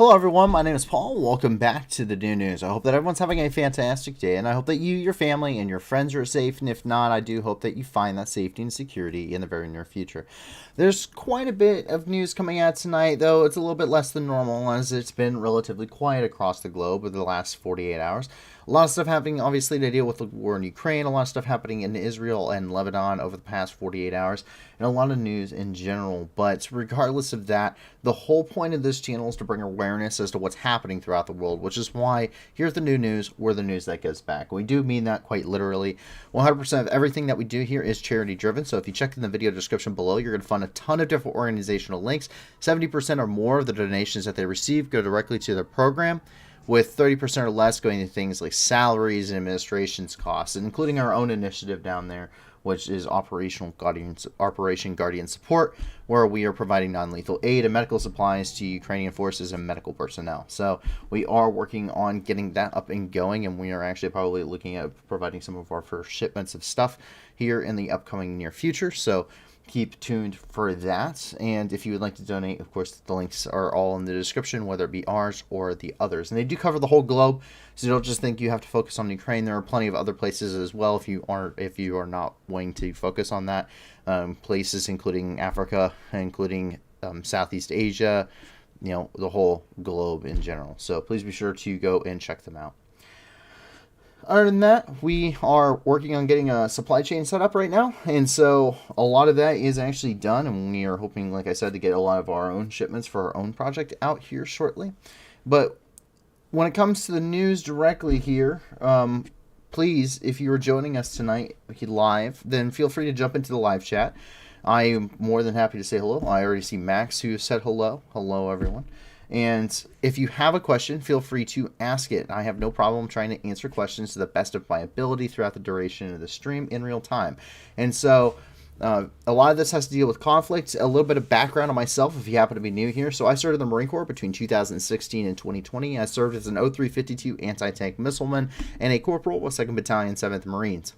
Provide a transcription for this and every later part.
Hello everyone, my name is Paul. Welcome back to the new news. I hope that everyone's having a fantastic day, and I hope that you, your family, and your friends are safe, and if not, I do hope that you find that safety and security in the very near future. There's quite a bit of news coming out tonight, though it's a little bit less than normal, as it's been relatively quiet across the globe over the last 48 hours. A lot of stuff happening, obviously, to deal with the war in Ukraine, a lot of stuff happening in Israel and Lebanon over the past 48 hours, and a lot of news in general. But regardless of that, the whole point of this channel is to bring awareness as to what's happening throughout the world, which is why here's the new news, we're the news that goes back. We do mean that quite literally. 100% of everything that we do here is charity driven, so if you check in the video description below, you're going to find a ton of different organizational links. 70% or more of the donations that they receive go directly to their program, with 30% or less going to things like salaries and administration's costs, including our own initiative down there, which is Operation Guardian Support, where we are providing non-lethal aid and medical supplies to Ukrainian forces and medical personnel. So we are working on getting that up and going, and we are actually probably looking at providing some of our first shipments of stuff here in the upcoming near future. So keep tuned for that. And if you would like to donate, of course, the links are all in the description, whether it be ours or the others. And they do cover the whole globe, so don't just think you have to focus on Ukraine. There are plenty of other places as well if you are not wanting to focus on that. Places including Africa, including Southeast Asia, the whole globe in general. So please be sure to go and check them out. Other than that, we are working on getting a supply chain set up right now, and so a lot of that is actually done, and we are hoping, like I said, to get a lot of our own shipments for our own project out here shortly. But when it comes to the news directly here, please, if you are joining us tonight live, then feel free to jump into the live chat. I am more than happy to say hello. I already see Max who said hello. Hello, everyone. And if you have a question, feel free to ask it. I have no problem trying to answer questions to the best of my ability throughout the duration of the stream in real time. And so a lot of this has to deal with conflict. A little bit of background on myself if you happen to be new here. So I started the Marine Corps between 2016 and 2020. I served as an 0352 anti-tank missileman and a corporal with 2nd Battalion, 7th Marines.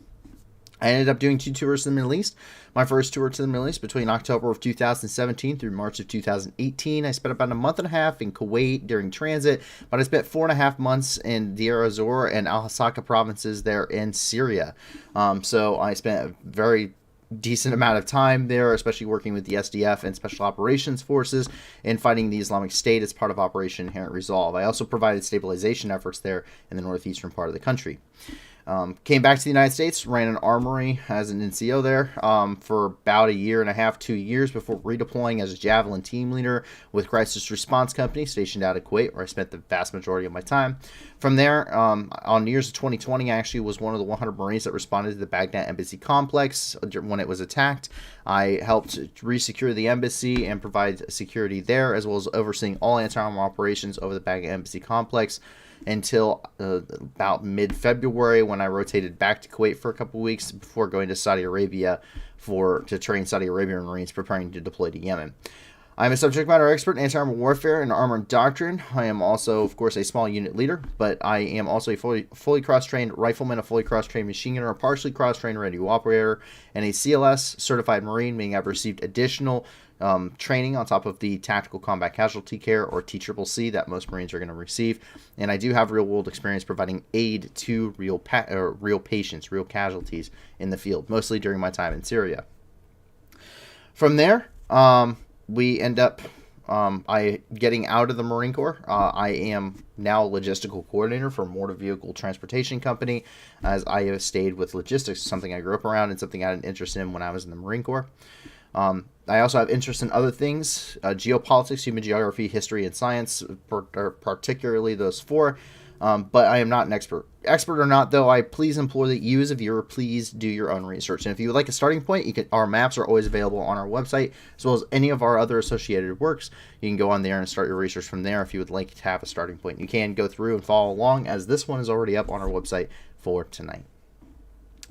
I ended up doing 2 tours to the Middle East. My first tour to the Middle East between October of 2017 through March of 2018. I spent about a month and a half in Kuwait during transit, but I spent 4.5 months in Deir ez-Zor and Al-Hasaka provinces there in Syria. So I spent a very decent amount of time there, especially working with the SDF and Special Operations Forces and fighting the Islamic State as part of Operation Inherent Resolve. I also provided stabilization efforts there in the northeastern part of the country. Came back to the United States, ran an armory as an NCO there for about 1.5 years, 2 years before redeploying as a Javelin team leader with Crisis Response Company stationed out of Kuwait, where I spent the vast majority of my time. From there, on New Year's of 2020, I actually was one of the 100 Marines that responded to the Baghdad Embassy complex when it was attacked. I helped resecure the embassy and provide security there, as well as overseeing all anti-armor operations over the Baghdad Embassy complex until about mid-February, when I rotated back to Kuwait for a couple weeks before going to Saudi Arabia to train Saudi Arabian Marines preparing to deploy to Yemen. I'm a subject matter expert in anti-armor warfare and armor doctrine. I am also, of course, a small unit leader, but I am also a fully cross-trained rifleman, a fully cross-trained machine gunner, a partially cross-trained radio operator, and a CLS certified Marine, meaning I've received additional training on top of the tactical combat casualty care, or TCCC, that most Marines are going to receive. And I do have real-world experience providing aid to real patients, real casualties in the field, mostly during my time in Syria. From there, we end up getting out of the Marine Corps. I am now logistical coordinator for a motor vehicle transportation company, as I have stayed with logistics, something I grew up around and something I had an interest in when I was in the Marine Corps. I also have interest in other things, geopolitics, human geography, history, and science, particularly those 4. But I am not an expert. Expert or not, though, I please implore that you, as a viewer, please do your own research. And if you would like a starting point, our maps are always available on our website, as well as any of our other associated works. You can go on there and start your research from there if you would like to have a starting point. You can go through and follow along, as this one is already up on our website for tonight.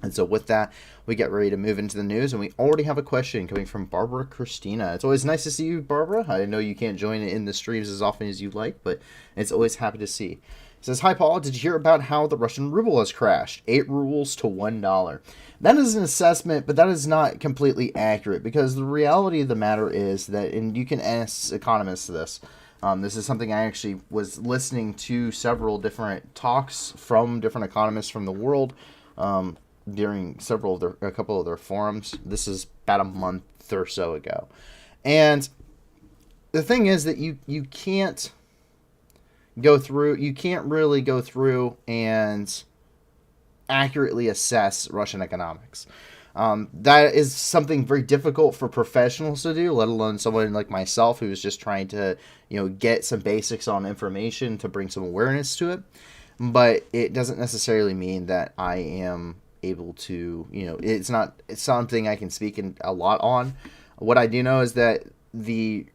And so with that, we get ready to move into the news, and we already have a question coming from Barbara Christina. It's always nice to see you, Barbara. I know you can't join in the streams as often as you'd like, but it's always happy to see. It says, "Hi, Paul. Did you hear about how the Russian ruble has crashed? 8 rubles to $1. That is an assessment, but that is not completely accurate, because the reality of the matter is that, and you can ask economists this, This is something I actually was listening to several different talks from different economists from the world during a couple of their forums. This is about a month or so ago. And the thing is that you can't really go through and accurately assess Russian economics. That is something very difficult for professionals to do, let alone someone like myself who's just trying to, get some basics on information to bring some awareness to it. But it doesn't necessarily mean that I am able to, it's something I can speak a lot on. What I do know is that the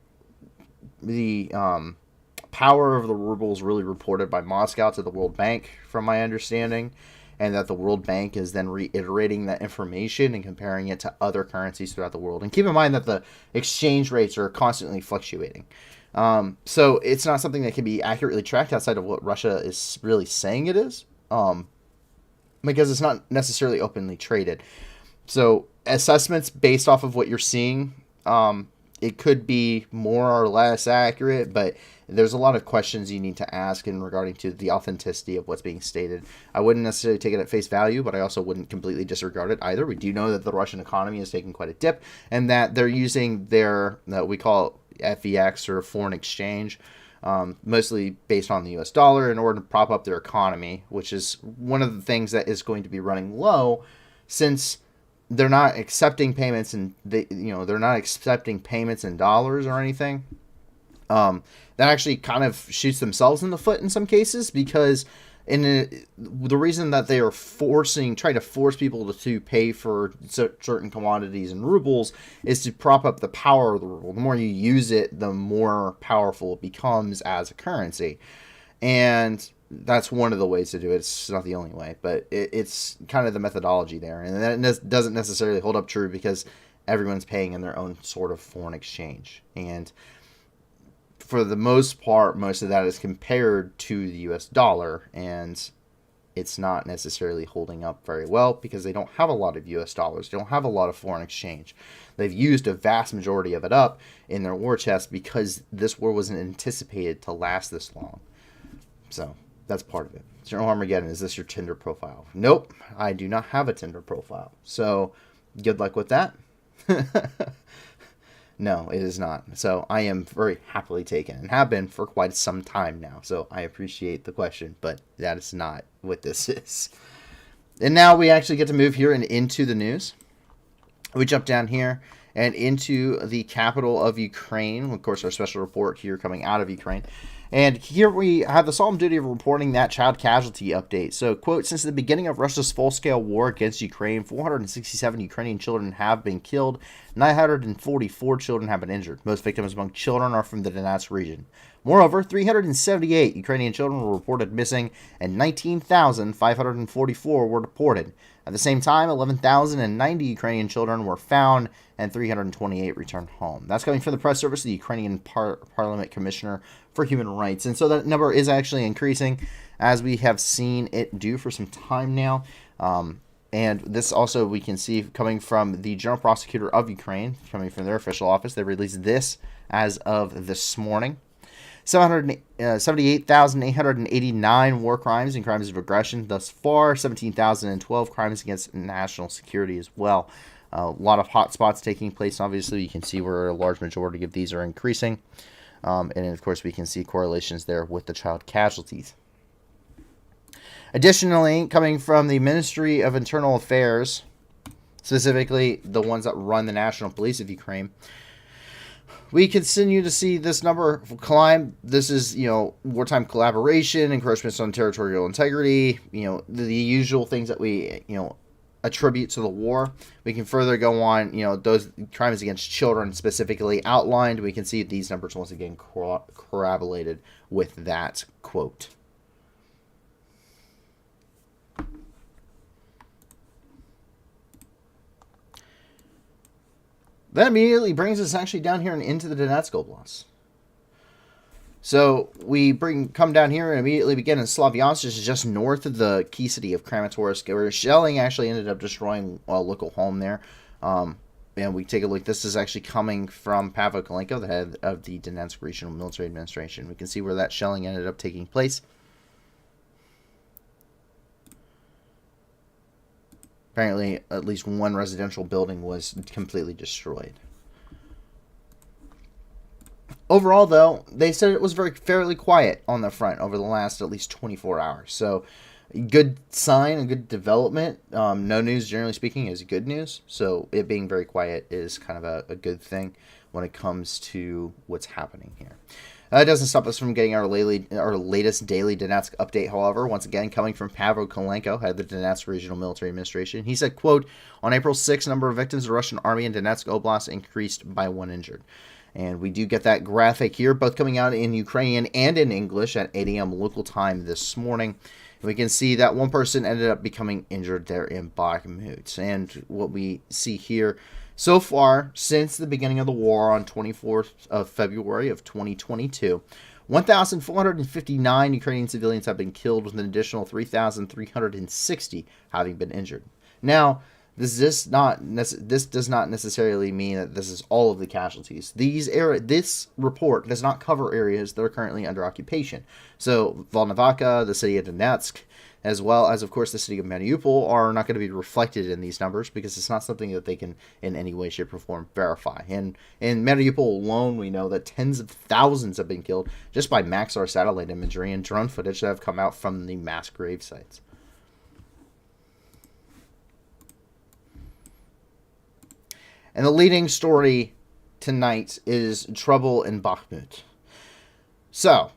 power of the ruble is really reported by Moscow to the World Bank, from my understanding, and that the World Bank is then reiterating that information and comparing it to other currencies throughout the world. And keep in mind that the exchange rates are constantly fluctuating. So it's not something that can be accurately tracked outside of what Russia is really saying it is, because it's not necessarily openly traded. So assessments based off of what you're seeing, it could be more or less accurate, but there's a lot of questions you need to ask in regarding to the authenticity of what's being stated. I wouldn't necessarily take it at face value, but I also wouldn't completely disregard it either. We do know that the Russian economy is taking quite a dip, and that they're using their, we call FEX, or foreign exchange, mostly based on the US dollar, in order to prop up their economy, which is one of the things that is going to be running low, since they're not accepting payments, and they're not accepting payments in dollars or anything. That actually kind of shoots themselves in the foot in some cases, because the reason that they are trying to force people to pay for certain commodities in rubles is to prop up the power of the ruble. The more you use it, the more powerful it becomes as a currency. And that's one of the ways to do it. It's not the only way, but it's kind of the methodology there. And that doesn't necessarily hold up true, because everyone's paying in their own sort of foreign exchange. And for the most part, most of that is compared to the US dollar, and it's not necessarily holding up very well, because they don't have a lot of US dollars. They don't have a lot of foreign exchange. They've used a vast majority of it up in their war chest, because this war wasn't anticipated to last this long. So that's part of it. General Armageddon, is this your Tinder profile? Nope, I do not have a Tinder profile. So good luck with that. No, it is not. So I am very happily taken, and have been for quite some time now. So I appreciate the question, but that is not what this is. And now we actually get to move here and into the news. We jump down here and into the capital of Ukraine. Of course, our special report here coming out of Ukraine. And here we have the solemn duty of reporting that child casualty update. So, quote, since the beginning of Russia's full-scale war against Ukraine, 467 Ukrainian children have been killed, 944 children have been injured. Most victims among children are from the Donetsk region. Moreover, 378 Ukrainian children were reported missing, and 19,544 were deported. At the same time, 11,090 Ukrainian children were found, and 328 returned home. That's coming from the press service of the Ukrainian Parliament Commissioner for Human Rights. And so that number is actually increasing, as we have seen it do for some time now. And this also we can see coming from the General Prosecutor of Ukraine, coming from their official office. They released this as of this morning. 78,889 war crimes and crimes of aggression thus far, 17,012 crimes against national security as well. A lot of hot spots taking place. Obviously, you can see where a large majority of these are increasing. And of course, we can see correlations there with the child casualties. Additionally, coming from the Ministry of Internal Affairs, specifically the ones that run the National Police of Ukraine, we continue to see this number climb. This is, wartime collaboration, encroachments on territorial integrity, the usual things that we, attribute to the war. We can further go on, those crimes against children specifically outlined. We can see these numbers once again corroborated with that quote. That immediately brings us actually down here and into the Donetsk Oblast. So we come down here and immediately begin in Slavyansk, which is just north of the key city of Kramatorsk, where shelling actually ended up destroying a local home there. and we take a look. This is actually coming from Pavel Kolenko, the head of the Donetsk Regional Military Administration. We can see where that shelling ended up taking place. Apparently, at least one residential building was completely destroyed. Overall, though, they said it was fairly quiet on the front over the last at least 24 hours. So, good sign, a good development. No news, generally speaking, is good news. So, it being very quiet is kind of a good thing when it comes to what's happening here. That doesn't stop us from getting our latest daily Donetsk update, however. Once again, coming from Pavel Kolenko, head of the Donetsk Regional Military Administration. He said, quote, on April 6th, number of victims of the Russian army in Donetsk Oblast increased by 1 injured. And we do get that graphic here, both coming out in Ukrainian and in English at 8 a.m. local time this morning. We can see that one person ended up becoming injured there in BAKHMUT. And what we see here, so far, since the beginning of the war on 24th of February of 2022, 1,459 Ukrainian civilians have been killed, with an additional 3,360 having been injured. Now, this does not necessarily mean that this is all of the casualties. This report does not cover areas that are currently under occupation. So, Volnovakha, the city of Donetsk, as well as, of course, the city of Mariupol are not going to be reflected in these numbers because it's not something that they can in any way, shape, or form verify. And in Mariupol alone, we know that tens of thousands have been killed just by Maxar satellite imagery and drone footage that have come out from the mass grave sites. And the leading story tonight is trouble in Bakhmut. So,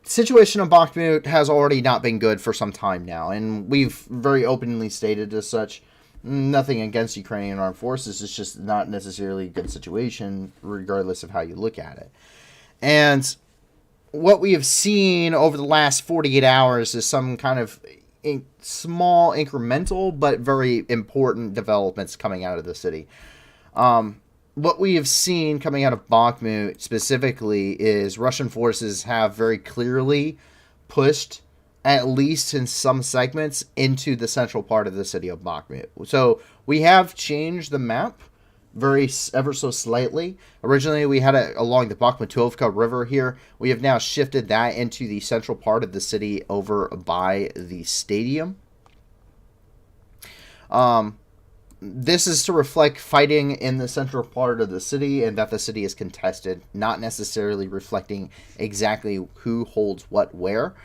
situation in Bakhmut has already not been good for some time now, and we've very openly stated as such. Nothing against Ukrainian armed forces, it's just not necessarily a good situation, regardless of how you look at it. And what we have seen over the last 48 hours is some kind of small, incremental, but very important developments coming out of the city. What we have seen coming out of Bakhmut specifically is Russian forces have very clearly pushed, at least in some segments, into the central part of the city of Bakhmut. So we have changed the map ever so slightly. Originally, we had it along the Bakhmutovka River here. We have now shifted that into the central part of the city over by the stadium. This is to reflect fighting in the central part of the city and that the city is contested, not necessarily reflecting exactly who holds what where.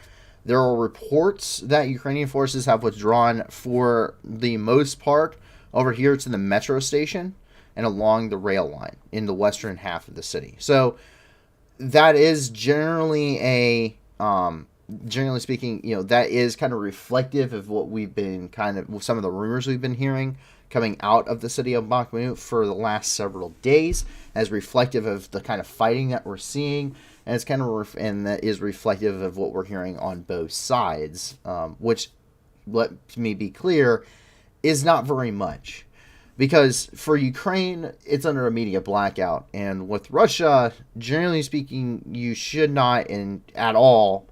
There are reports that Ukrainian forces have withdrawn for the most part over here to the metro station and along the rail line in the western half of the city. So that is generally generally speaking, that is kind of reflective of what we've been some of the rumors we've been hearing coming out of the city of Bakhmut for the last several days, as reflective of the kind of fighting that we're seeing, and it's kind of and that is reflective of what we're hearing on both sides, which, let me be clear, is not very much, because for Ukraine it's under a media blackout, and with Russia, generally speaking, you should not at all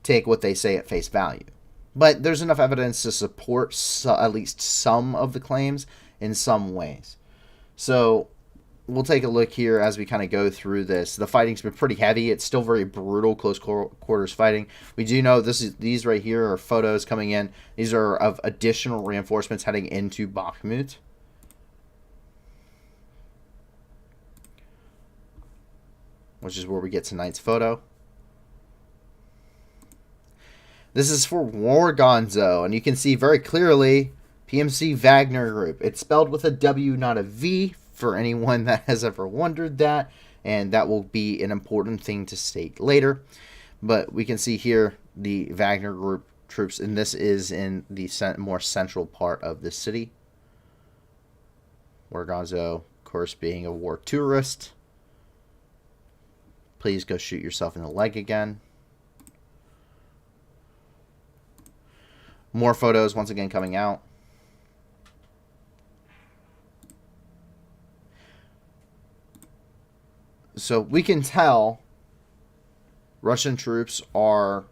take what they say at face value. But there's enough evidence to support at least some of the claims in some ways. So we'll take a look here as we kind of go through this. The fighting's been pretty heavy. It's still very brutal, close quarters fighting. We do know these right here are photos coming in. These are of additional reinforcements heading into Bakhmut. Which is where we get tonight's photo. This is for Wargonzo, and you can see very clearly PMC Wagner Group. It's spelled with a W, not a V, for anyone that has ever wondered that, and that will be an important thing to state later. But we can see here the Wagner Group troops, and this is in the more central part of the city. Wargonzo, of course, being a war tourist. Please go shoot yourself in the leg again. More photos once again coming out. So we can tell Russian troops are,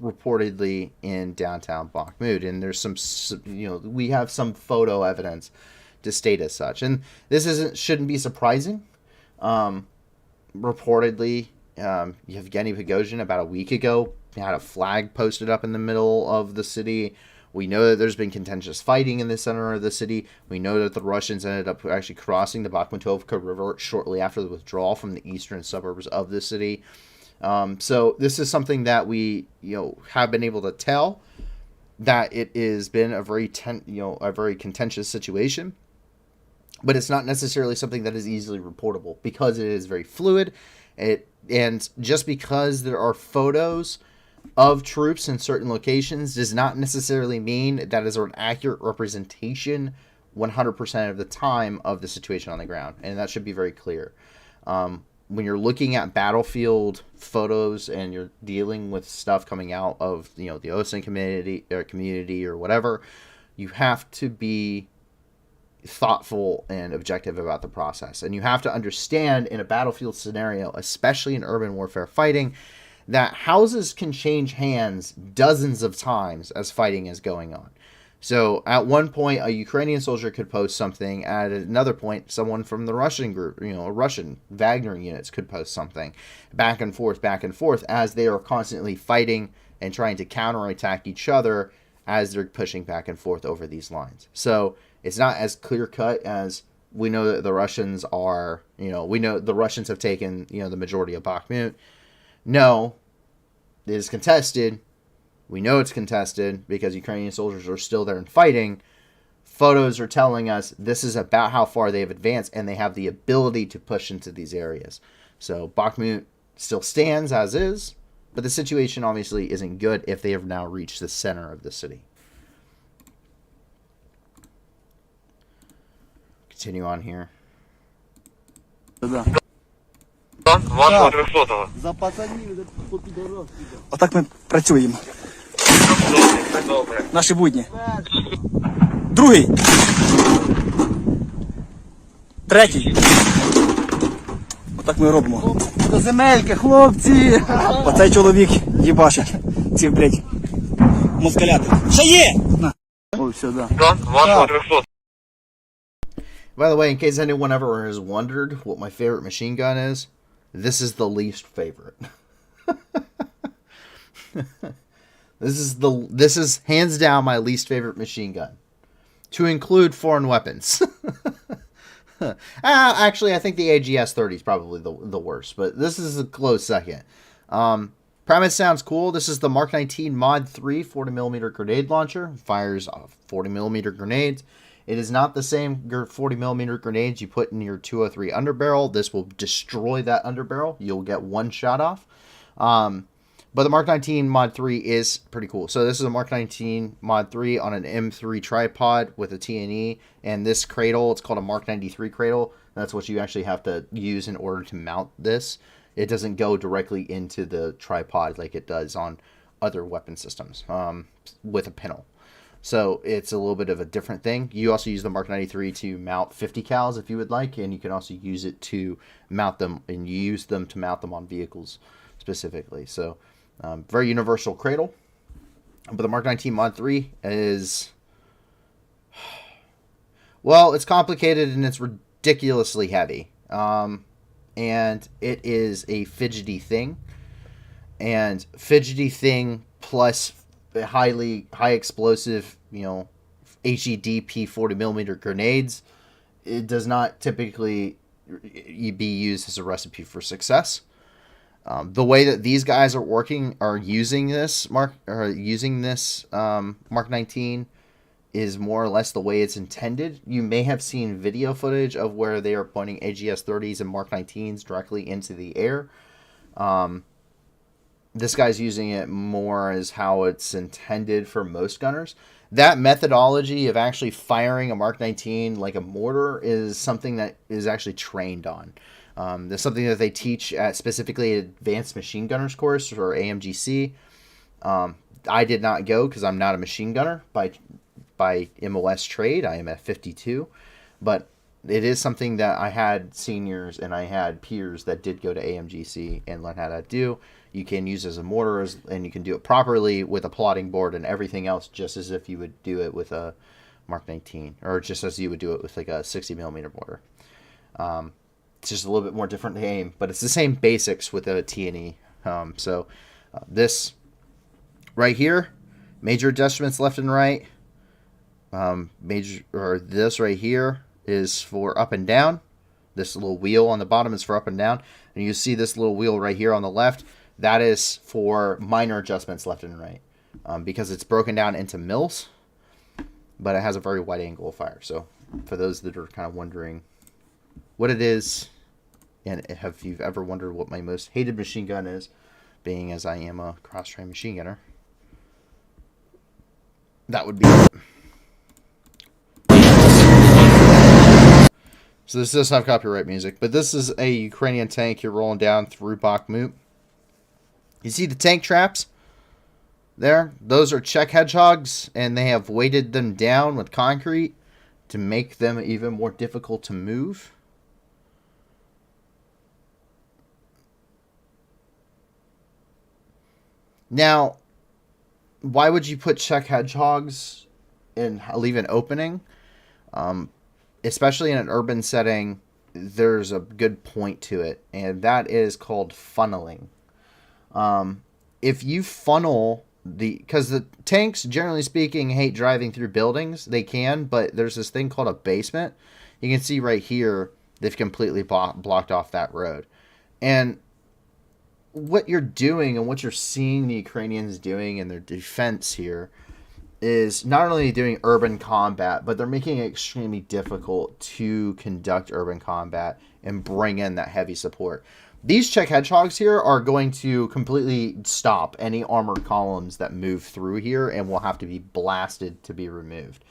reportedly in downtown Bakhmut, and there's some, we have some photo evidence to state as such, and this shouldn't be surprising. Reportedly, Yevgeny Prigozhin about a week ago had a flag posted up in the middle of the city. We know that there's been contentious fighting in the center of the city. We know that the Russians ended up actually crossing the Bakhmutovka River shortly after the withdrawal from the eastern suburbs of the city. So this is something that we have been able to tell that it has been a very contentious situation, but it's not necessarily something that is easily reportable because it is very fluid. And just because there are photos of troops in certain locations does not necessarily mean that is an accurate representation 100% of the time of the situation on the ground, and that should be very clear. When you're looking at battlefield photos and you're dealing with stuff coming out of the OSINT community or whatever, you have to be thoughtful and objective about the process, and you have to understand in a battlefield scenario, especially in urban warfare fighting, that houses can change hands dozens of times as fighting is going on. So at one point, a Ukrainian soldier could post something. At another point, someone from the Russian group, Russian Wagner units could post something. Back and forth, as they are constantly fighting and trying to counterattack each other as they're pushing back and forth over these lines. So it's not as clear-cut as we know that the Russians are, we know the Russians have taken, the majority of Bakhmut. No, it is contested. We know it's contested because Ukrainian soldiers are still there and fighting. Photos are telling us this is about how far they've advanced, and they have the ability to push into these areas. So Bakhmut still stands as is, but the situation obviously isn't good if they have now reached the center of the city. Continue on here. Вашого 300-го. За пацанів по підорожці. Отак ми працюємо. Добре. Наші будні. Другий. Третій. Отак ми робимо. До земельки, хлопці! Оцей чоловік їбашить. Ці, блядь, москаляти. Ще є! На. О, все, да. Вашого 300. By the way, in case anyone ever has wondered what my favorite machine gun is, this is the least favorite. This is hands down my least favorite machine gun, to include foreign weapons. Actually, I think the AGS-30 is probably the worst, but this is a close second. Premise sounds cool. This is the Mark 19 Mod 3 40mm grenade launcher. Fires 40mm grenades. It is not the same 40mm grenades you put in your 203 underbarrel. This will destroy that underbarrel. You'll get one shot off. But the Mark 19 Mod 3 is pretty cool. So this is a Mark 19 Mod 3 on an M3 tripod with a TNE. And this cradle, it's called a Mark 93 cradle. That's what you actually have to use in order to mount this. It doesn't go directly into the tripod like it does on other weapon systems with a pintle. So it's a little bit of a different thing. You also use the Mark 93 to mount 50 cals if you would like, and you can also use it to mount them and use them to mount them on vehicles specifically. So very universal cradle. But the Mark 19 Mod 3 is, well, it's complicated and it's ridiculously heavy. And it is a fidgety thing. And fidgety thing plus high explosive, HEDP 40mm grenades, it does not typically be used as a recipe for success. The way that these guys are using this Mark 19 is more or less the way it's intended. You may have seen video footage of where they are pointing AGS-30s and Mark 19s directly into the air. This guy's using it more as how it's intended for most gunners. That methodology of actually firing a Mark 19 like a mortar is something that is actually trained on. There's something that they teach at specifically Advanced Machine Gunners course, or AMGC. I did not go because I'm not a machine gunner by MOS trade. I am at 52. But it is something that I had seniors and I had peers that did go to AMGC and learn how to do. you can use as a mortar, and you can do it properly with a plotting board and everything else, just as if you would do it with a Mark 19, or just as you would do it with like a 60 millimeter mortar. It's just a little bit more different to aim, but it's the same basics with a T&E. This right here, major adjustments left and right. This right here is for up and down. This little wheel on the bottom is for up and down. And you see this little wheel right here on the left. That is for minor adjustments left and right. Because it's broken down into mils, but it has a very wide angle of fire. So for those that are kind of wondering what it is, and if you've ever wondered what my most hated machine gun is, being as I am a cross-trained machine gunner, that would be it. So this does have copyright music, but this is a Ukrainian tank you're rolling down through BAKHMUT. You see the tank traps there? Those are Czech hedgehogs, and they have weighted them down with concrete to make them even more difficult to move. Now, why would you put Czech hedgehogs and leave an opening? Especially in an urban setting, there's a good point to it, and that is called funneling. If you funnel because the tanks, generally speaking, hate driving through buildings. They can, but there's this thing called a basement. You can see right here, they've completely blocked off that road. And what you're doing and what you're seeing the Ukrainians doing in their defense here is not only doing urban combat, but they're making it extremely difficult to conduct urban combat and bring in that heavy support. These Czech hedgehogs here are going to completely stop any armored columns that move through here and will have to be blasted to be removed.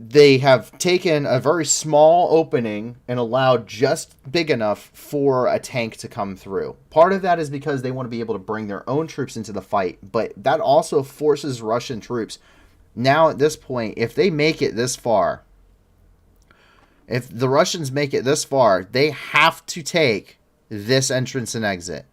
They have taken a very small opening and allowed just big enough for a tank to come through. Part of that is because they want to be able to bring their own troops into the fight, but that also forces Russian troops. Now at this point, if they make it this far, if the Russians make it this far, they have to take this entrance and exit.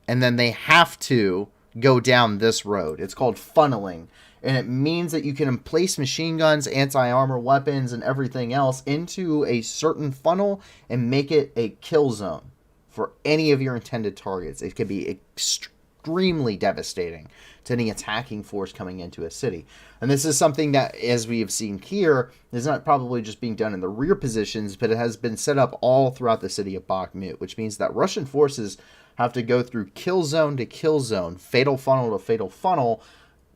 And then they have to go down this road. It's called funneling. And it means that you can place machine guns, anti-armor weapons, and everything else into a certain funnel and make it a kill zone for any of your intended targets. It could be extremely devastating to any attacking force coming into a city. And this is something that, as we have seen here, is not probably just being done in the rear positions, but it has been set up all throughout the city of Bakhmut, which means that Russian forces have to go through kill zone to kill zone, fatal funnel to fatal funnel,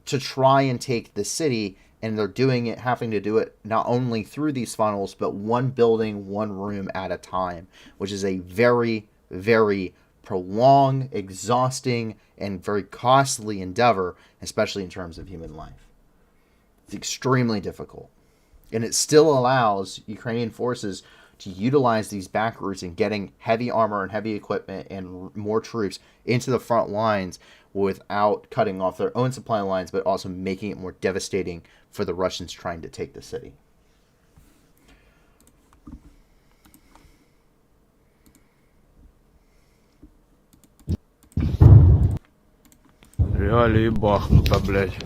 to try and take the city, and they're doing it, having to do it not only through these funnels, but one building, one room at a time, which is a very, very prolonged, exhausting, and very costly endeavor, especially in terms of human life. It's extremely difficult. And it still allows Ukrainian forces to utilize these back routes and getting heavy armor and heavy equipment and more troops into the front lines without cutting off their own supply lines, but also making it more devastating for the Russians trying to take the city. Реалии Бахмута, блядь.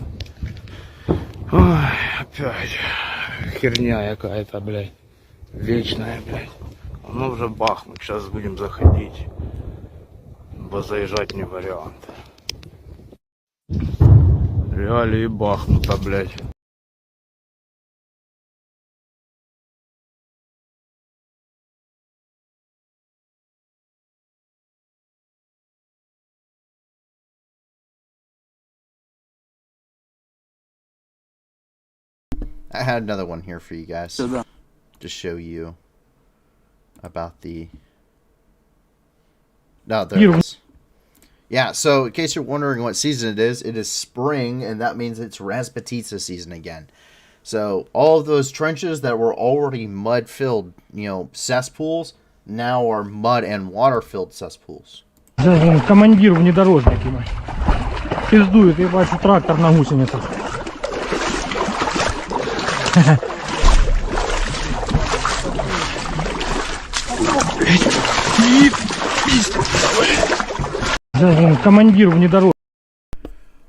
Ой, опять херня какая-то, блядь. Вечная, блядь. Ну уже Бахмут, сейчас будем заходить. Бо заезжать не вариант. Реалии Бахмута, блядь. I had another one here for you guys Сюда. to show you about the... No, there it is. Yeah, so in case you're wondering what season it is spring, and that means it's Rasputitsa season again. So all of those trenches that were already mud-filled, cesspools, now are mud and water-filled cesspools. Командир внедорожник, ебать. Пиздует, ебать, трактор на гусеницах. Командир внедорожника.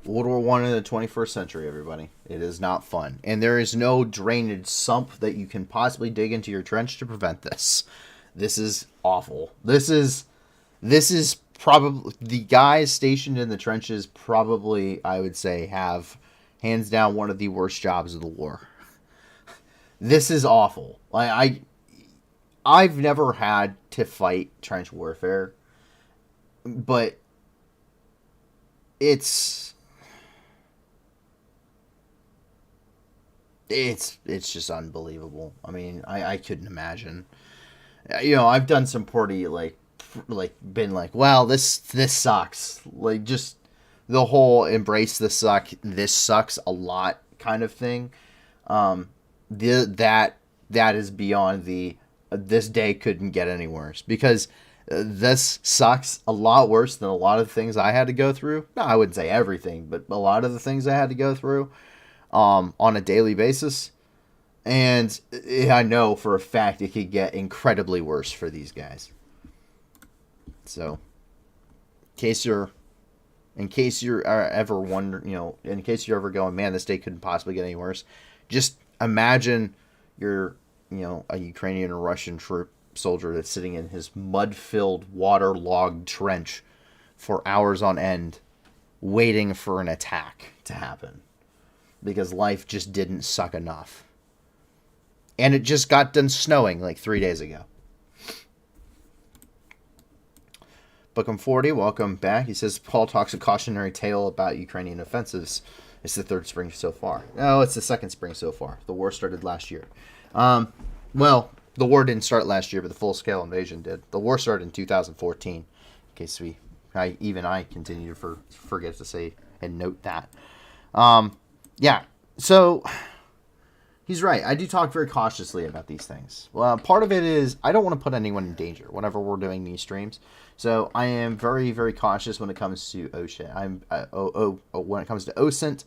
World War One in the 21st century, everybody. It is not fun. And there is no drainage sump that you can possibly dig into your trench to prevent this. This is awful. This is probably, the guys stationed in the trenches probably, I would say, have hands down one of the worst jobs of the war. This is awful. I've never had to fight trench warfare, but it's just unbelievable. I mean, I couldn't imagine. You know, I've done some pretty been like, well, this sucks. Like, just the whole embrace this sucks a lot kind of thing. That is beyond the this day couldn't get any worse, because this sucks a lot worse than a lot of the things I had to go through. No, I wouldn't say everything, but a lot of the things I had to go through on a daily basis. And I know for a fact it could get incredibly worse for these guys. So, in case you're ever wondering, you know, in case you're ever going, man, this day couldn't possibly get any worse, just imagine you're, you know, a Ukrainian or Russian troop soldier that's sitting in his mud-filled, waterlogged trench for hours on end, waiting for an attack to happen, because life just didn't suck enough. And it just got done snowing like 3 days ago. Bookham 40, welcome back. He says, Paul talks a cautionary tale about Ukrainian offensives. It's the third spring so far. No, it's the second spring so far. The war started last year. Well, the war didn't start last year, but the full-scale invasion did. The war started in 2014, in case I continue to forget to say and note that. Yeah, so he's right. I do talk very cautiously about these things. Well, part of it is I don't want to put anyone in danger whenever we're doing these streams. So I am very, very cautious when it comes to OSHA. When it comes to OSINT,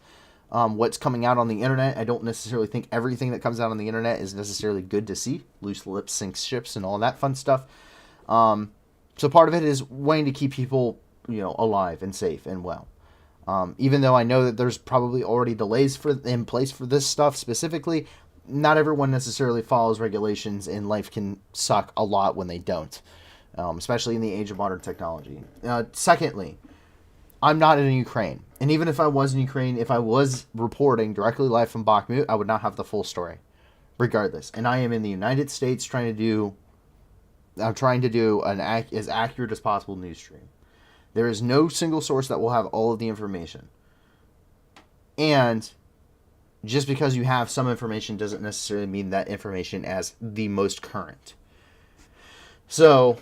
what's coming out on the internet. I don't necessarily think everything that comes out on the internet is necessarily good to see. Loose lips sink ships and all that fun stuff. So part of it is wanting to keep people, you know, alive and safe and well. Even though I know that there's probably already delays in place for this stuff specifically, not everyone necessarily follows regulations, and life can suck a lot when they don't, especially in the age of modern technology. Secondly, I'm not in Ukraine. And even if I was in Ukraine, if I was reporting directly live from BAKHMUT, I would not have the full story, regardless. And I am in the United States trying to do an as accurate as possible news stream. There is no single source that will have all of the information. And just because you have some information doesn't necessarily mean that information as the most current. So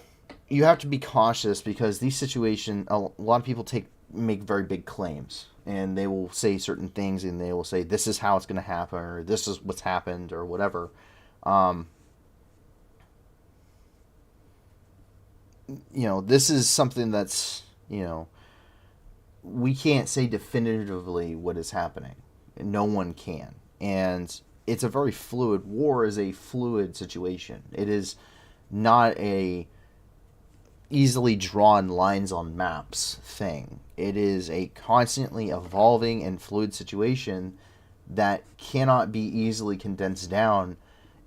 you have to be cautious, because these situations, a lot of people make very big claims, and they will say certain things, and they will say this is how it's going to happen, or this is what's happened, or whatever. You know, this is something that's, you know, we can't say definitively what is happening. No one can. And it's a very fluid, war is a fluid situation. It is not a easily drawn lines on maps thing. It is a constantly evolving and fluid situation that cannot be easily condensed down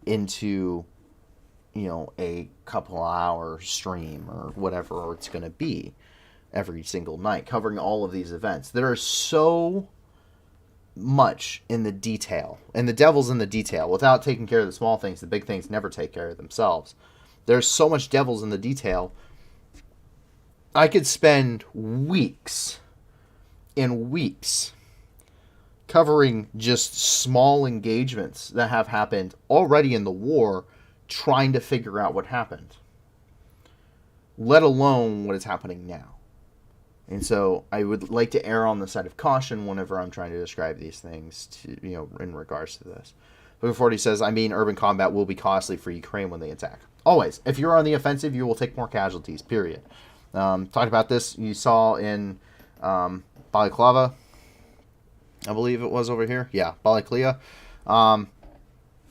into, you know, a couple hour stream or whatever it's going to be every single night, covering all of these events. There are so much in the detail, and the devil's in the detail. Without taking care of the small things, the big things never take care of themselves. There's so much devil's in the detail. I could spend weeks and weeks covering just small engagements that have happened already in the war, trying to figure out what happened, let alone what is happening now. And so I would like to err on the side of caution whenever I'm trying to describe these things, to, you know, in regards to this. Booker 40 says, I mean, urban combat will be costly for Ukraine when they attack. Always. If you're on the offensive, you will take more casualties, period. Talked about this, you saw in Balaclava, I believe it was over here. Yeah, Balaclava.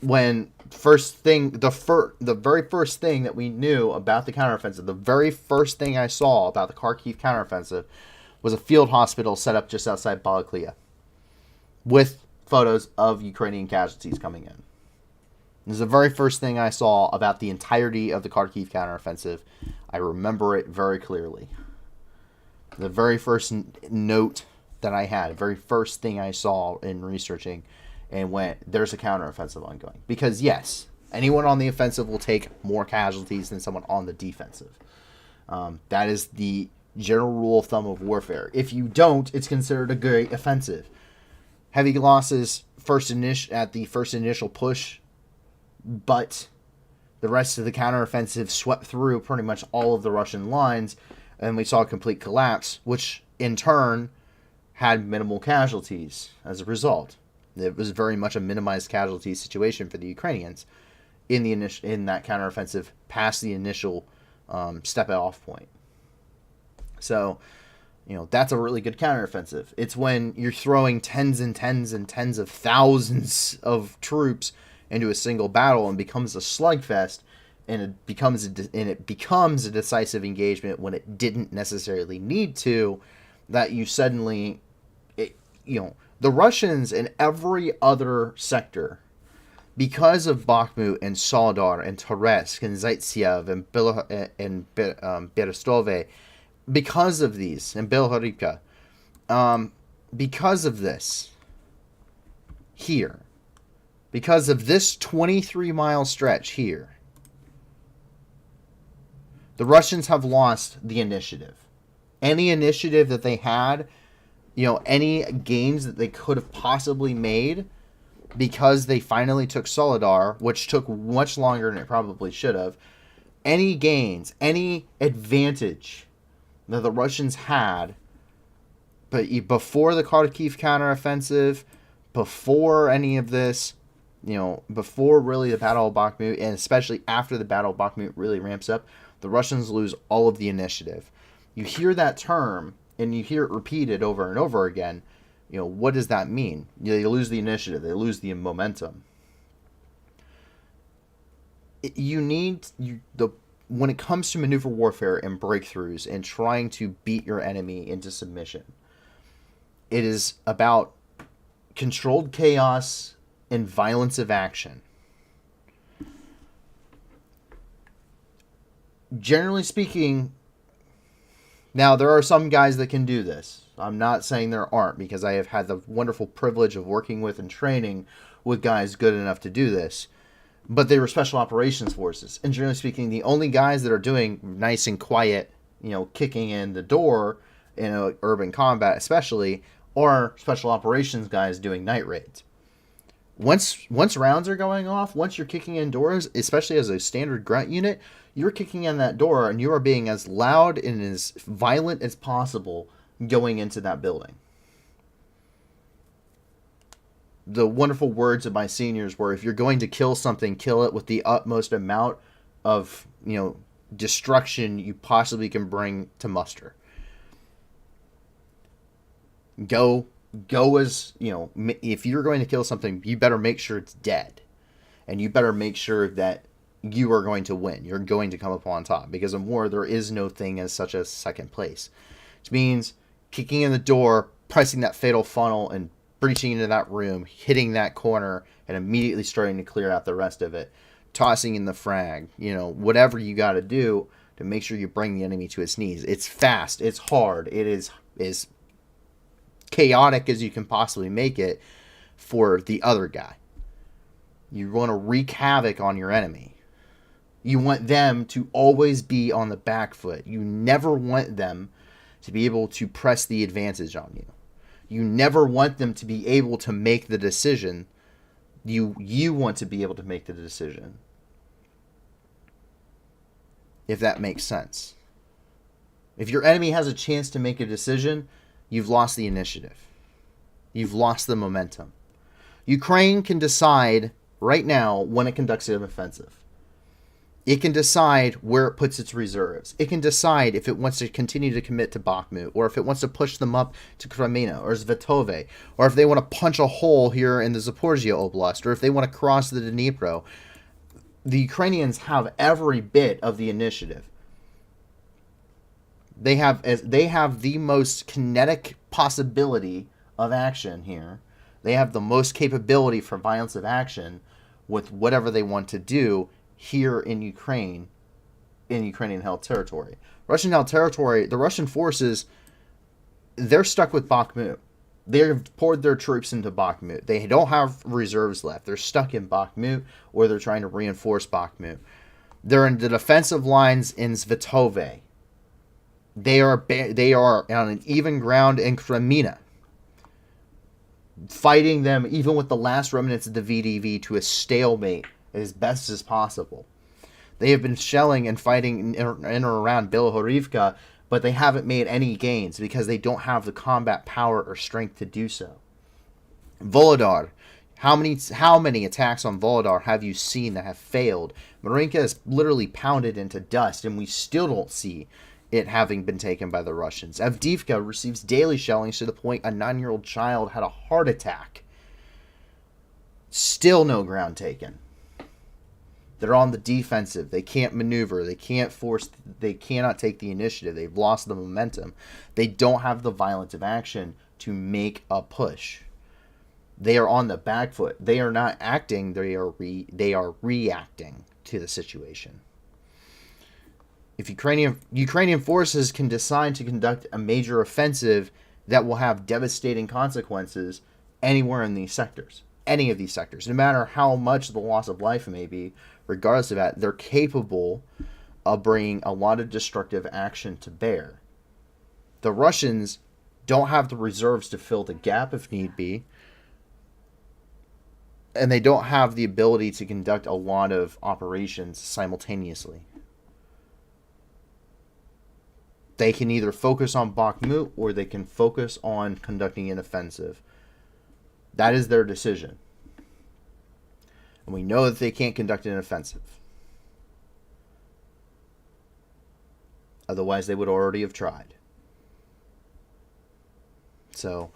when the very first thing that we knew about the counteroffensive, the very first thing I saw about the Kharkiv counteroffensive was a field hospital set up just outside BAKHMUT with photos of Ukrainian casualties coming in. This is the very first thing I saw about the entirety of the Kharkiv counteroffensive. I remember it very clearly. The very first note that I had, very first thing I saw in researching, and went, there's a counteroffensive ongoing. Because yes, anyone on the offensive will take more casualties than someone on the defensive. That is the general rule of thumb of warfare. If you don't, it's considered a great offensive. Heavy losses at the first initial push, but the rest of the counteroffensive swept through pretty much all of the Russian lines, and we saw a complete collapse, which in turn had minimal casualties as a result. It was very much a minimized casualty situation for the Ukrainians in that counteroffensive past the initial step off point. So, that's a really good counteroffensive. It's when you're throwing tens and tens and tens of thousands of troops into a single battle and becomes a slugfest, and it becomes a decisive engagement when it didn't necessarily need to, that you suddenly, the Russians in every other sector, because of Bakhmut and Soledar and Toretsk and Zaitsev and Berestove, because of these, and Belhorivka, because of this, here, because of this 23-mile stretch here, the Russians have lost the initiative. Any initiative that they had, any gains that they could have possibly made, because they finally took Soledar, which took much longer than it probably should have, any gains, any advantage that the Russians had, but before the Kharkiv counteroffensive, before any of this, before really the Battle of Bakhmut, and especially after the Battle of Bakhmut really ramps up, the Russians lose all of the initiative. You hear that term, and you hear it repeated over and over again. What does that mean? They lose the initiative. They lose the momentum. When it comes to maneuver warfare and breakthroughs and trying to beat your enemy into submission, it is about controlled chaos and violence of action. Generally speaking, now there are some guys that can do this. I'm not saying there aren't, because I have had the wonderful privilege of working with and training with guys good enough to do this. But they were special operations forces. And generally speaking, the only guys that are doing nice and quiet, kicking in the door in urban combat especially, are special operations guys doing night raids. Once rounds are going off, once you're kicking in doors, especially as a standard grunt unit, you're kicking in that door and you are being as loud and as violent as possible going into that building. The wonderful words of my seniors were, if you're going to kill something, kill it with the utmost amount of, destruction you possibly can bring to muster. Go as, if you're going to kill something, you better make sure it's dead. And you better make sure that you are going to win. You're going to come up on top. Because in war, there is no thing as such as second place. Which means kicking in the door, pressing that fatal funnel, and breaching into that room, hitting that corner, and immediately starting to clear out the rest of it. Tossing in the frag. Whatever you got to do to make sure you bring the enemy to its knees. It's fast. It's hard. It is chaotic as you can possibly make it for the other guy. You want to wreak havoc on your enemy. You want them to always be on the back foot. You never want them to be able to press the advantage on you. You never want them to be able to make the decision. You want to be able to make the decision. If that makes sense. If your enemy has a chance to make a decision, you've lost the initiative. You've lost the momentum. Ukraine can decide right now when it conducts an offensive. It can decide where it puts its reserves. It can decide if it wants to continue to commit to Bakhmut, or if it wants to push them up to Kreminna or Svetove, or if they want to punch a hole here in the Zaporizhia Oblast, or if they want to cross the Dnipro. The Ukrainians have every bit of the initiative. They have the most kinetic possibility of action here. They have the most capability for violence of action with whatever they want to do here in Ukraine, in Ukrainian-held territory. Russian-held territory, the Russian forces, they're stuck with Bakhmut. They've poured their troops into Bakhmut. They don't have reserves left. They're stuck in Bakhmut, or they're trying to reinforce Bakhmut. They're in the defensive lines in Svetove. They are on an even ground in Kreminna, fighting them even with the last remnants of the VDV to a stalemate as best as possible. They have been shelling and fighting in or around Bilohorivka, but they haven't made any gains because they don't have the combat power or strength to do so. Volodar. How many attacks on Volodar have you seen that have failed? Marinka is literally pounded into dust, and we still don't see it having been taken by the Russians. Avdiivka receives daily shellings to the point a 9-year-old child had a heart attack. Still no ground taken. They're on the defensive. They can't maneuver. They can't force. They cannot take the initiative. They've lost the momentum. They don't have the violence of action to make a push. They are on the back foot. They are not acting. They are reacting to the situation. If Ukrainian forces can decide to conduct a major offensive that will have devastating consequences anywhere in these sectors, any of these sectors, no matter how much the loss of life may be, regardless of that, they're capable of bringing a lot of destructive action to bear. The Russians don't have the reserves to fill the gap if need be, and they don't have the ability to conduct a lot of operations simultaneously. They can either focus on Bakhmut or they can focus on conducting an offensive. That is their decision. And we know that they can't conduct an offensive. Otherwise, they would already have tried. So,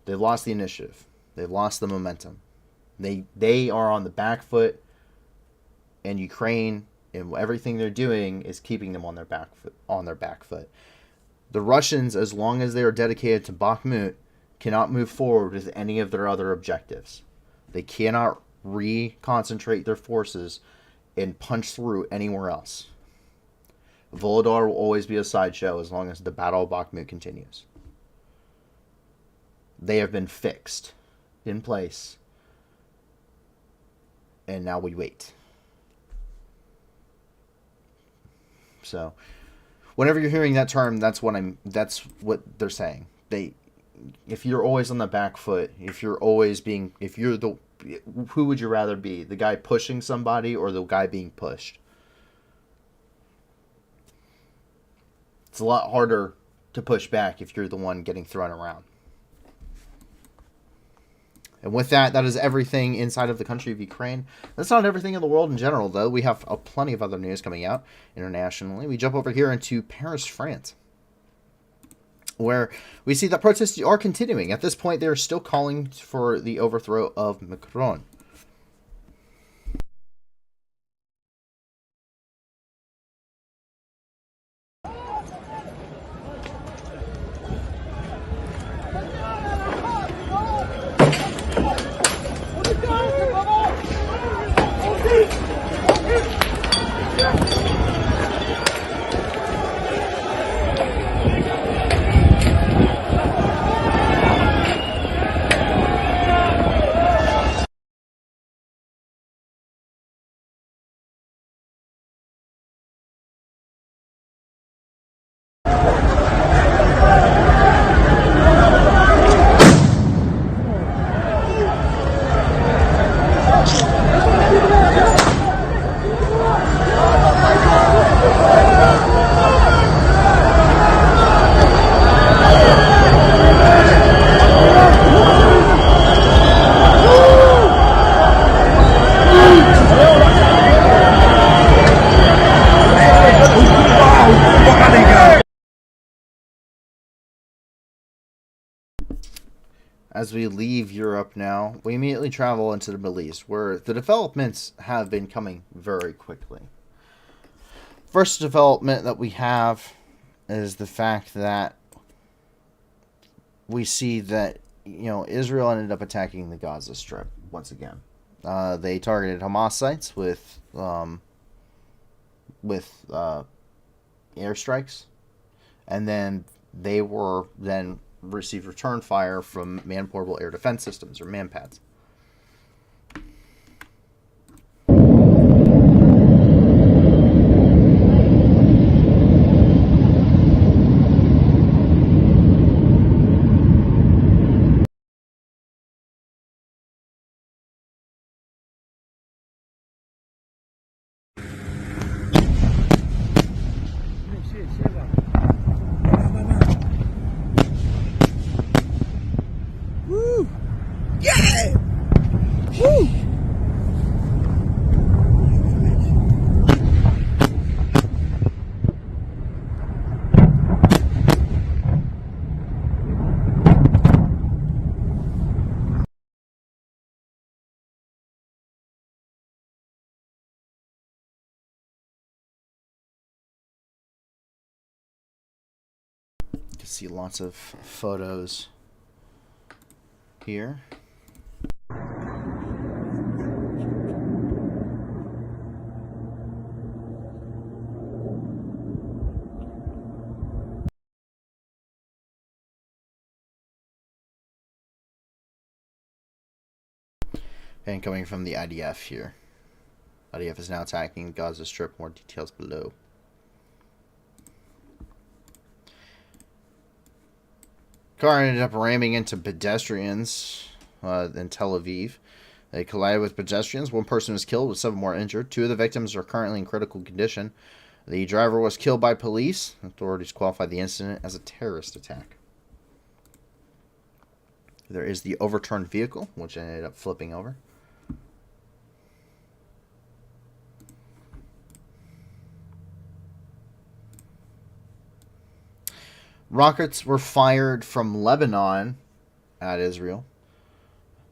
they've lost the initiative. They've lost the momentum. They are on the back foot, and Ukraine and everything they're doing is keeping them on their back foot. The Russians, as long as they are dedicated to Bakhmut, cannot move forward with any of their other objectives. They cannot reconcentrate their forces and punch through anywhere else. Volodar will always be a sideshow as long as the Battle of Bakhmut continues. They have been fixed in place, and now we wait. So, whenever you're hearing that term, that's what they're saying. If you're always on the back foot, who would you rather be? The guy pushing somebody or the guy being pushed? It's a lot harder to push back if you're the one getting thrown around. And with that, that is everything inside of the country of Ukraine. That's not everything in the world in general, though. We have plenty of other news coming out internationally. We jump over here into Paris, France, where we see that protests are continuing. At this point, they are still calling for the overthrow of Macron. as we leave Europe now, we immediately travel into the Middle East, where the developments have been coming very quickly. First development that we have is the fact that we see that, Israel ended up attacking the Gaza Strip once again. They targeted Hamas sites with airstrikes, and then they were then received return fire from man-portable air defense systems, or MANPADS. You can see lots of photos here. And coming from the IDF here. IDF is now attacking Gaza Strip. More details below. Car ended up ramming into pedestrians in Tel Aviv. They collided with pedestrians. One person was killed with 7 more injured. 2 of the victims are currently in critical condition. The driver was killed by police. Authorities qualified the incident as a terrorist attack. There is the overturned vehicle, which ended up flipping over. Rockets were fired from Lebanon at Israel.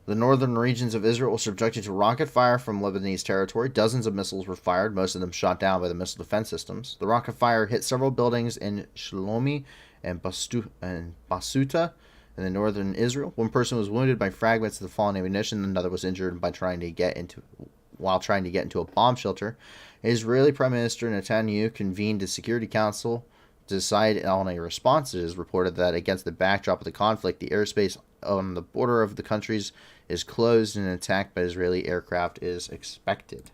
The northern regions of Israel were subjected to rocket fire from Lebanese territory. Dozens of missiles were fired, most of them shot down by the missile defense systems. The rocket fire hit several buildings in Shlomi and Basuta in the northern Israel. One person was wounded by fragments of the fallen ammunition. Another was injured while trying to get into a bomb shelter. Israeli Prime Minister Netanyahu convened a Security Council to decide on a response. It is reported that against the backdrop of the conflict, the airspace on the border of the countries is closed and an attack by Israeli aircraft is expected.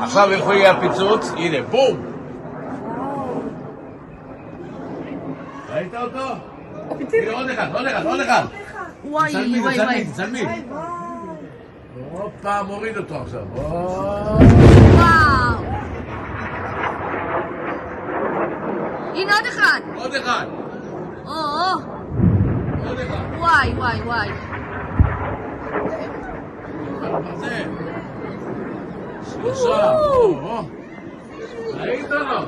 עכשיו איפה יהיה הפיצוץ? הנה, בום! ראית אותו? הנה עוד אחד. תצלמי. הופה, מוריד אותו עכשיו. וואו! הנה עוד אחד. עוד אחד. וואי. זה. שלושה. ראית לו?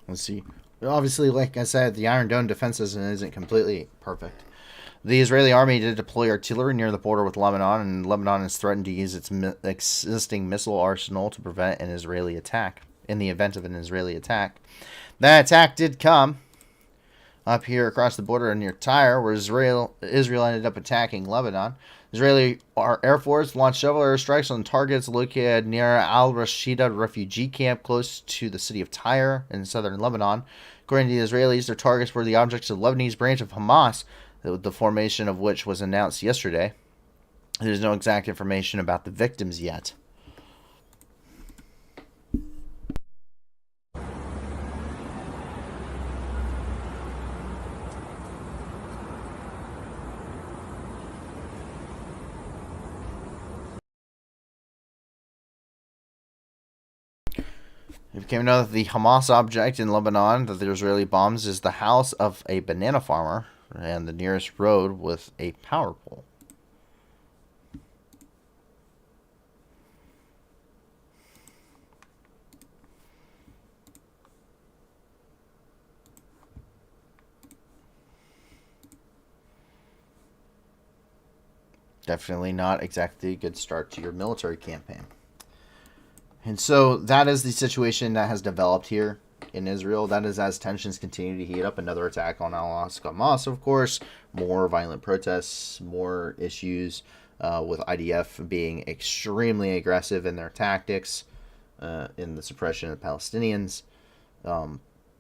Let's see. Obviously, like I said, the Iron Dome defense system isn't completely perfect. The Israeli army did deploy artillery near the border with Lebanon, and Lebanon has threatened to use its existing missile arsenal to prevent an Israeli attack. In the event of an Israeli attack, that attack did come up here across the border near Tyre, where Israel ended up attacking Lebanon. Israeli Air Force launched several airstrikes on targets located near Al-Rashida refugee camp close to the city of Tyre in southern Lebanon. According to the Israelis, their targets were the objects of the Lebanese branch of Hamas, the formation of which was announced yesterday. There's no exact information about the victims yet. It became known that the Hamas object in Lebanon that the Israeli bombs is the house of a banana farmer and the nearest road with a power pole. Definitely not exactly a good start to your military campaign. And so that is the situation that has developed here in Israel. That is as tensions continue to heat up. Another attack on Al-Aqsa Mosque, of course. More violent protests, more issues with IDF being extremely aggressive in their tactics in the suppression of Palestinians.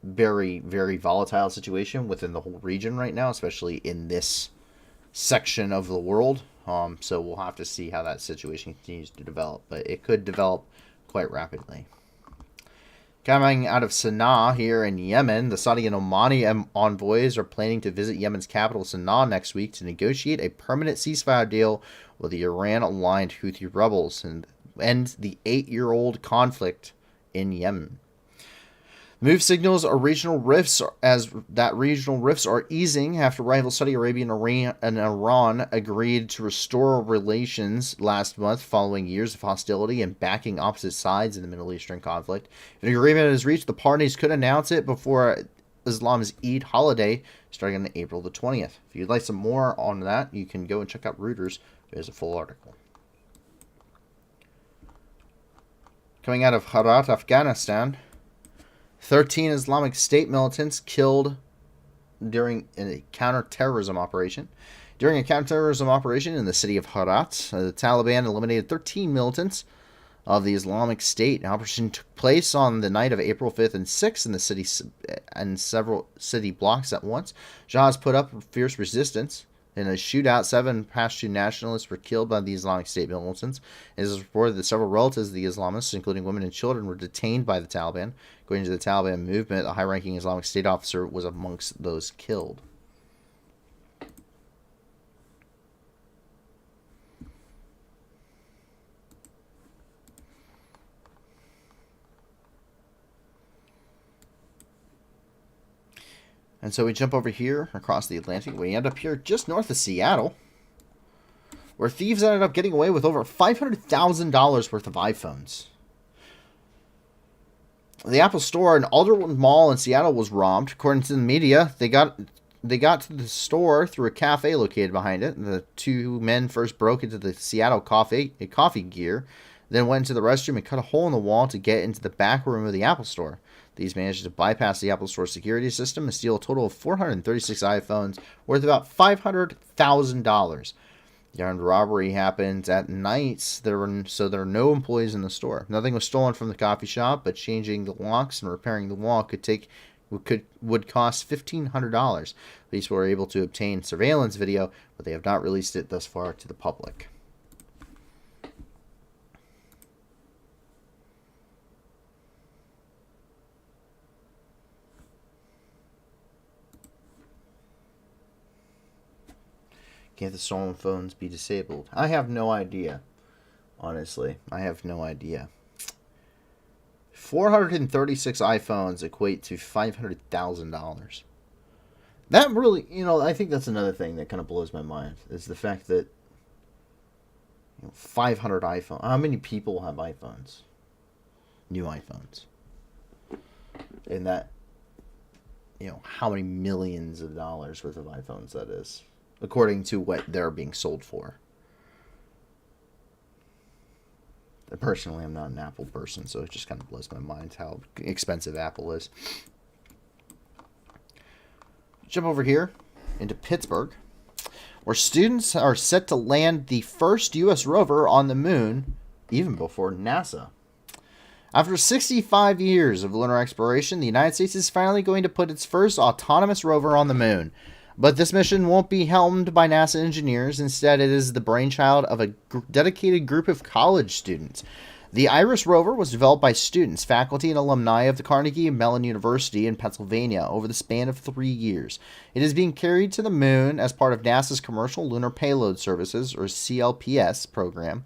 Very, very volatile situation within the whole region right now, especially in this section of the world. So we'll have to see how that situation continues to develop. But it could develop quite rapidly. Coming out of Sana'a here in Yemen, the Saudi and Omani envoys are planning to visit Yemen's capital Sana'a next week to negotiate a permanent ceasefire deal with the Iran-aligned Houthi rebels and end the 8-year-old conflict in Yemen. The move signals regional rifts are easing after rival Saudi Arabia and Iran agreed to restore relations last month following years of hostility and backing opposite sides in the Middle Eastern conflict. If an agreement is reached, the parties could announce it before Islam's Eid holiday starting on April the 20th. If you'd like some more on that, you can go and check out Reuters. There's a full article. Coming out of Herat, Afghanistan, 13 Islamic State militants killed during a counterterrorism operation. During a counterterrorism operation in the city of Herat, the Taliban eliminated 13 militants of the Islamic State. The operation took place on the night of April 5th and 6th in the city and several city blocks at once. Jihadists put up fierce resistance. In a shootout, 7 Pashtun nationalists were killed by the Islamic State militants. It is reported that several relatives of the Islamists, including women and children, were detained by the Taliban. According to the Taliban movement, a high-ranking Islamic State officer was amongst those killed. And so we jump over here across the Atlantic. We end up here just north of Seattle, where thieves ended up getting away with over $500,000 worth of iPhones. The Apple Store in Alderwood Mall in Seattle was robbed. According to the media, they got to the store through a cafe located behind it. The 2 men first broke into the Seattle coffee gear, then went into the restroom and cut a hole in the wall to get into the back room of the Apple Store. These managed to bypass the Apple Store security system and steal a total of 436 iPhones worth about $500,000. The armed robbery happened at night, so there are no employees in the store. Nothing was stolen from the coffee shop, but changing the locks and repairing the wall would cost $1,500. Police were able to obtain surveillance video, but they have not released it thus far to the public. Can't the stolen phones be disabled? I have no idea. Honestly, I have no idea. 436 iPhones equate to $500,000. That really, I think that's another thing that kind of blows my mind, is the fact that 500 iPhones. How many people have iPhones? New iPhones. And that, how many millions of dollars worth of iPhones that is. according to what they're being sold for. Personally, I'm not an Apple person, so it just kind of blows my mind how expensive Apple is. Jump over here into Pittsburgh, where students are set to land the first U.S. rover on the moon, even before NASA. After 65 years of lunar exploration, the United States is finally going to put its first autonomous rover on the moon. But this mission won't be helmed by NASA engineers. Instead, it is the brainchild of a dedicated group of college students. The IRIS rover was developed by students, faculty, and alumni of the Carnegie Mellon University in Pennsylvania over the span of 3 years. It is being carried to the moon as part of NASA's Commercial Lunar Payload Services, or CLPS, program,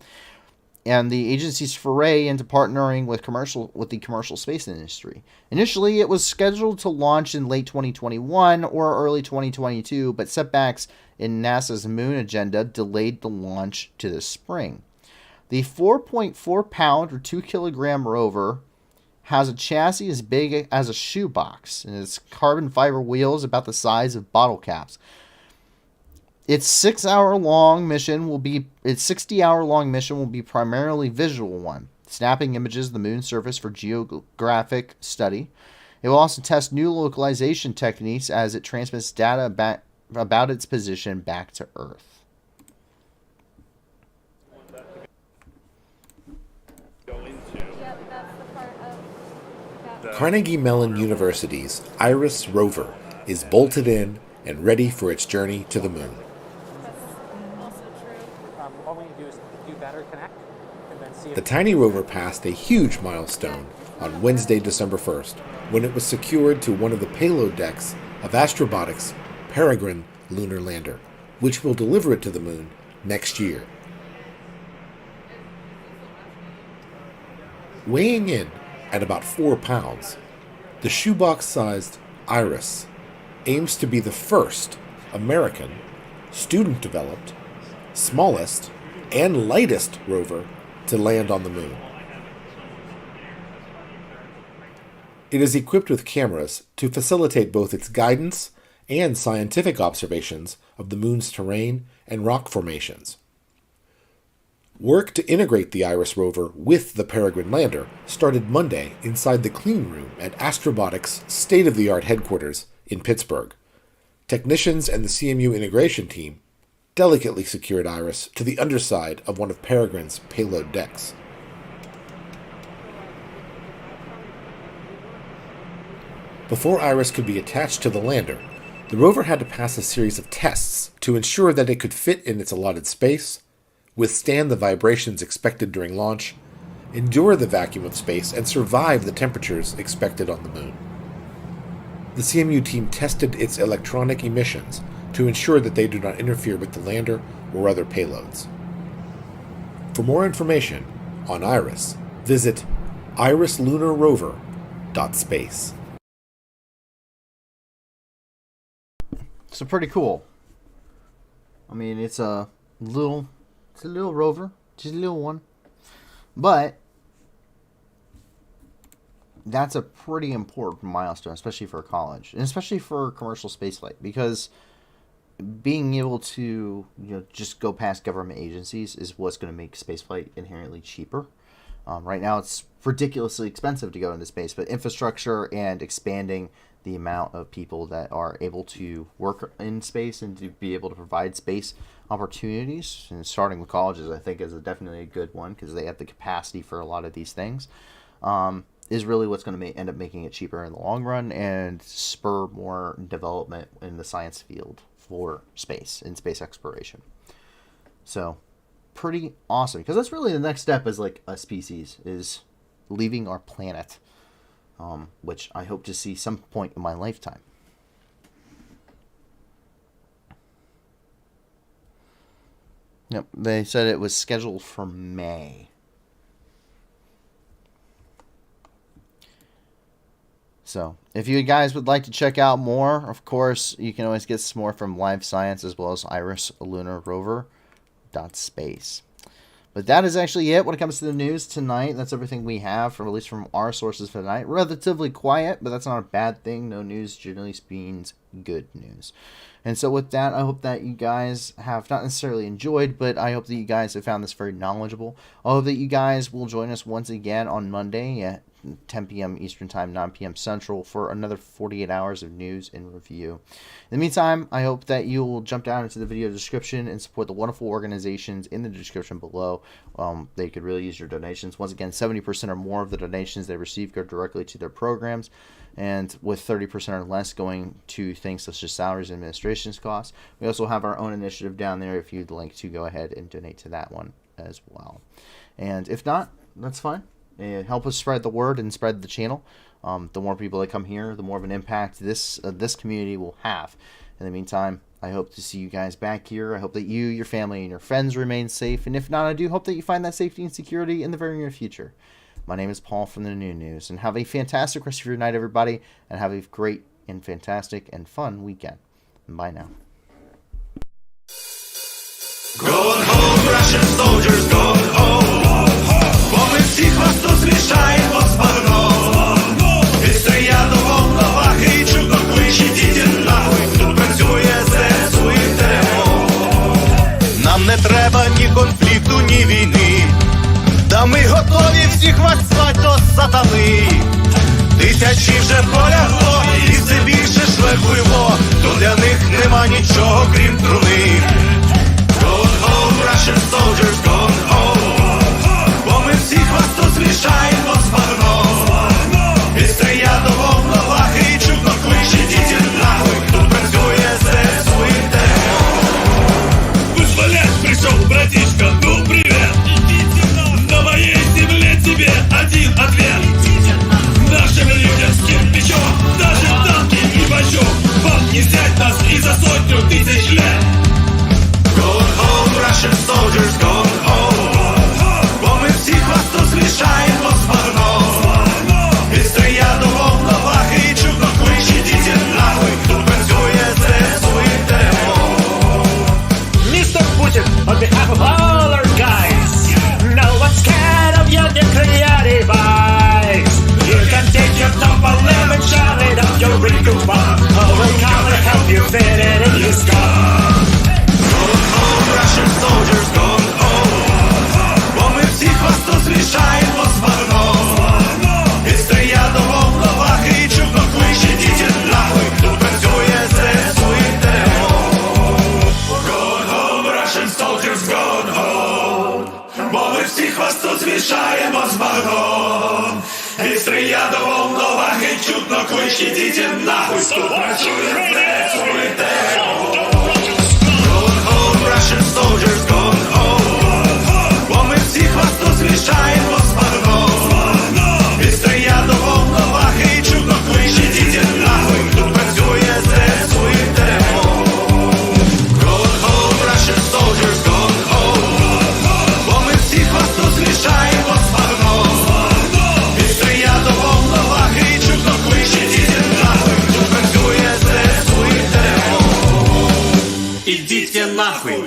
and the agency's foray into partnering with the commercial space industry. Initially, it was scheduled to launch in late 2021 or early 2022, but setbacks in NASA's moon agenda delayed the launch to this spring. The 4.4-pound or 2-kilogram rover has a chassis as big as a shoebox, and its carbon fiber wheels about the size of bottle caps. Its 60-hour-long mission will be primarily visual one, snapping images of the moon's surface for geographic study. It will also test new localization techniques as it transmits data about its position back to Earth. Carnegie Mellon University's IRIS rover is bolted in and ready for its journey to the moon. The tiny rover passed a huge milestone on Wednesday, December 1st, when it was secured to one of the payload decks of Astrobotic's Peregrine lunar lander, which will deliver it to the moon next year. Weighing in at about 4 pounds, the shoebox-sized IRIS aims to be the first American, student-developed, smallest, and lightest rover to land on the moon. It is equipped with cameras to facilitate both its guidance and scientific observations of the moon's terrain and rock formations. Work to integrate the IRIS rover with the Peregrine lander started Monday inside the clean room at Astrobotic's state-of-the-art headquarters in Pittsburgh. Technicians and the CMU integration team delicately secured IRIS to the underside of one of Peregrine's payload decks. Before IRIS could be attached to the lander, the rover had to pass a series of tests to ensure that it could fit in its allotted space, withstand the vibrations expected during launch, endure the vacuum of space, and survive the temperatures expected on the moon. The CMU team tested its electronic emissions to ensure that they do not interfere with the lander or other payloads. For more information on IRIS, visit irislunarrover.space. So pretty cool. I mean, it's a little rover, just a little one, but that's a pretty important milestone, especially for college, and especially for commercial spaceflight, because being able to just go past government agencies is what's going to make spaceflight inherently cheaper. Right now, it's ridiculously expensive to go into space, but infrastructure and expanding the amount of people that are able to work in space and to be able to provide space opportunities, and starting with colleges, I think is definitely a good one because they have the capacity for a lot of these things, is really what's going to end up making it cheaper in the long run and spur more development in the science field for space and space exploration. So pretty awesome, because that's really the next step as like a species, is leaving our planet, which I hope to see some point in my lifetime. Yep, they said it was scheduled for May. So, if you guys would like to check out more, of course, you can always get some more from Live Science as well as irislunarrover.space. But that is actually it when it comes to the news tonight. That's everything we have, at least from our sources for tonight. Relatively quiet, but that's not a bad thing. No news generally means good news. And so with that, I hope that you guys have not necessarily enjoyed, but I hope that you guys have found this very knowledgeable. I hope that you guys will join us once again on Monday at 10 p.m. Eastern Time, 9 p.m. Central for another 48 hours of news and review. In the meantime, I hope that you will jump down into the video description and support the wonderful organizations in the description below. They could really use your donations. Once again, 70% or more of the donations they receive go directly to their programs, and with 30% or less going to things such as salaries and administration's costs. We also have our own initiative down there if you'd like to go ahead and donate to that one as well. And if not, that's fine. Help us spread the word and spread the channel. The more people that come here, the more of an impact this community will have. In the meantime, I hope to see you guys back here. I hope that you, your family, and your friends remain safe. And if not, I do hope that you find that safety and security in the very near future. My name is Paul from the New News, and have a fantastic rest of your night, everybody, and have a great and fantastic and fun weekend. And bye now. Going home, Russian soldiers, going home. Бо ми всіх вас тут змішаємо з багном. Істрія до волновахи, чудно кличе, діти нахуй. Тут працює ЗСУ і ТРО. Нам не треба ні конфлікту, ні війни. Та ми готові всіх вас звать до сатани. Тисячі вже полягло, і все більше шлепуйло. То для них нема нічого, крім труни. Going home, Russian soldiers, going home. Бо ми всіх вас тут змішаємо з багном. Істрія до волновахи, чудно кличе, діти нахуй. Тут працює ЗСУ і ТРО. Вызволять пришел, братишка, ну привет. На моей земле тебе один ответ. Нашим людям плечом, даже танки и бочок. Вам не взять нас и за 100 тысяч лет. Going home, Russian soldiers, going home. Бо ми всіх вас тут змішаємо з багном. Істрія до волновахи, чудно кличе, діти нахуй. Тут працює ЗСУ і ТРО. Mr. Putin, on behalf of all our guys, no one's scared of your nuclear device. You can take your double lemon, shove it up your wrinkled bum. Oh, we'll come and help you fit it in your skull. Going home, Russian soldiers, going home. Бо ми всіх вас тут змішаємо з багном. Істрія до волновахи, чудно кличе, діти нахуй. Тут працює ЗСУ і ТРО. Going home, Russian soldiers, going home. Бо ми всіх вас тут змішаємо з багном. Істрія до волновахи, чудно кличе, діти нахуй. Тут працює ЗСУ і ТРО. Going home, Russian soldiers, going home. Бо ми всіх вас тут змішаємо з багном. Істрія до волновахи, чудно кличе, діти нахуй. Тут працює ЗСУ і ТРО. Going home, Russian soldiers, going home. Бо ми всіх вас тут змішаємо з багном. Істрія до волновахи, чудно кличе, діти нахуй. Тут працює ЗСУ і ТРО. Ідіть нахуй.